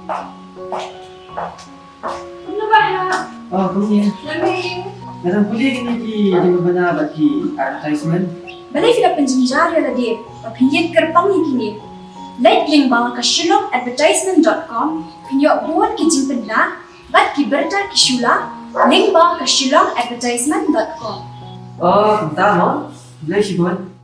Ano ba ha? Oh, kuya. Lamig. Narang kuya kiniki di ba na bagi advertisement? Balay sila penjara na di. Papinyan kerpang kini. Like link bang kasyulong advertisement.com. Pinyo buat kijing pedla. Bat kiberta kishula. Link bang kasyulong advertisement.com. Oh, tama. Bilay si Bon.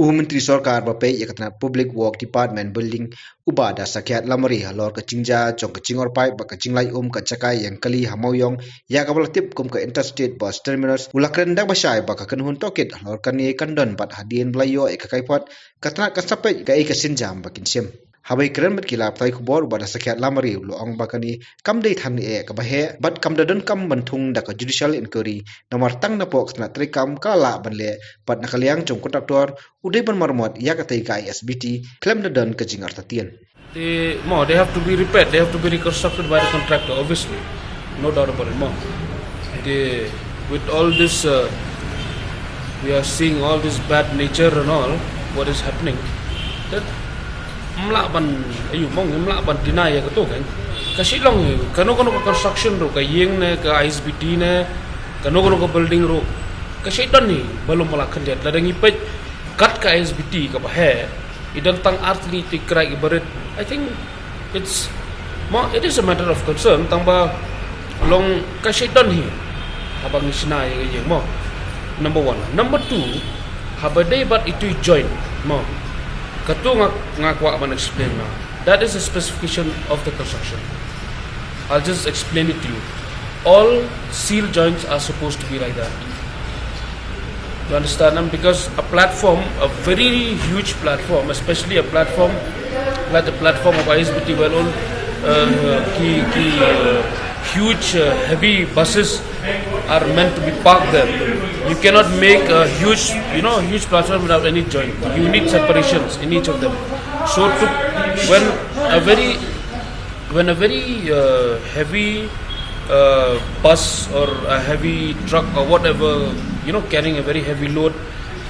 Menteri Sarkar Bapai yakatna Public Work Department Building uba Dasakhiat lamari halor ka cingja chong ka cingor pai ba ka cinglai ka cakai yang kali hamauyong ya ka balatip ka interstate bus terminus ulakren dak basai ba ka kanhun tokit halor kani kandon bat hadien blayo e ka kaipot katna ka sapai ka e ka sinjam ba kinsim habai keren bat kilap tai kubur uba Dasakhiat lamari loong ba kani kam dei thang e ka bahe bat kam dadon kam banthung da ka judicial inquiry nomor tang na pok na trikam kala banle pat nakaliang chong kontraktor udai ban marmot ya ka tai ka ISBT klem dadon ka jingar tatien. They have to be repaired. They have to be reconstructed by the contractor, obviously, no doubt about it. With all this, we are seeing all this bad nature and all what is happening. That melaban deny ya ketu kan. Kasi long kano construction ro kayeng ne ke ISBT ne kano building ro kasi don ni belum melakukan dia ladang ipet kat ke ISBT ke bahe idan tang artli tikrai ibarat. I think it is a matter of concern tamba long kasi don hi habang isna yang mo number 1. Number 2 habade bat itu join mo katu ngakwa man explain na that is a specification of the construction. I'll just explain it to you. All seal joints are supposed to be like that. You understand them? Because a platform, a very huge platform, especially a platform like the platform of ISBT, well, all huge heavy buses are meant to be parked there. You cannot make a huge platform without any joint. You need separations in each of them. So when a very heavy bus or a heavy truck or whatever, carrying a very heavy load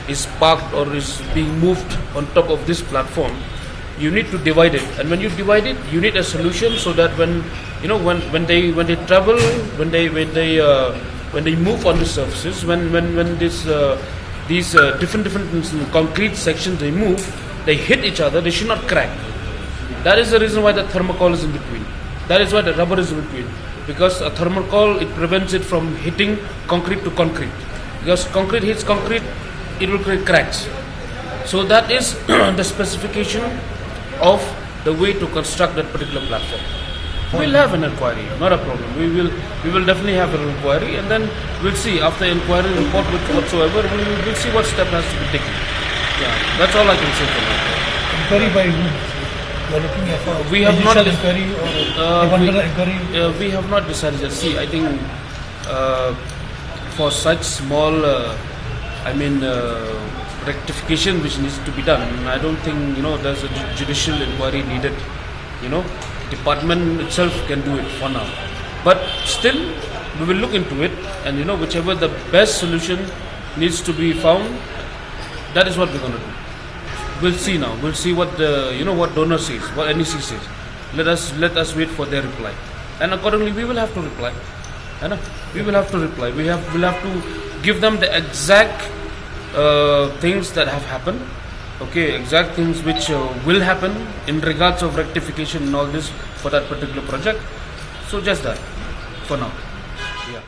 is parked or is being moved on top of this platform, you need to divide it. And when you divide it, you need a solution so that when they travel, when they move on the surfaces, when these different concrete sections they move, they hit each other, they should not crack. That is the reason why the thermocol is in between. That is why the rubber is in between. Because a thermocol, it prevents it from hitting concrete to concrete. Because concrete hits concrete, it will create cracks. So that is the specification of the way to construct that particular platform. We'll have an inquiry, not a problem. We will definitely have an inquiry, and then we'll see after inquiry report whatsoever. We'll see what step has to be taken. Yeah, that's all I can say for now. Inquiry by whom? You are looking for we have not inquiry or inquiry? We have not decided yet. See, I think for such small, rectification which needs to be done, I don't think there's a judicial inquiry needed. Department itself can do it for now. But still, we will look into it, and whichever the best solution needs to be found, that is what we're going to do. We'll see now. We'll see what what donor says, what NEC says. Let us wait for their reply, and accordingly we will have to reply. We will have to reply. We'll have to give them the exact things that have happened. Okay, exact things which will happen in regards of rectification and all this for that particular project. So just that for now. Yeah.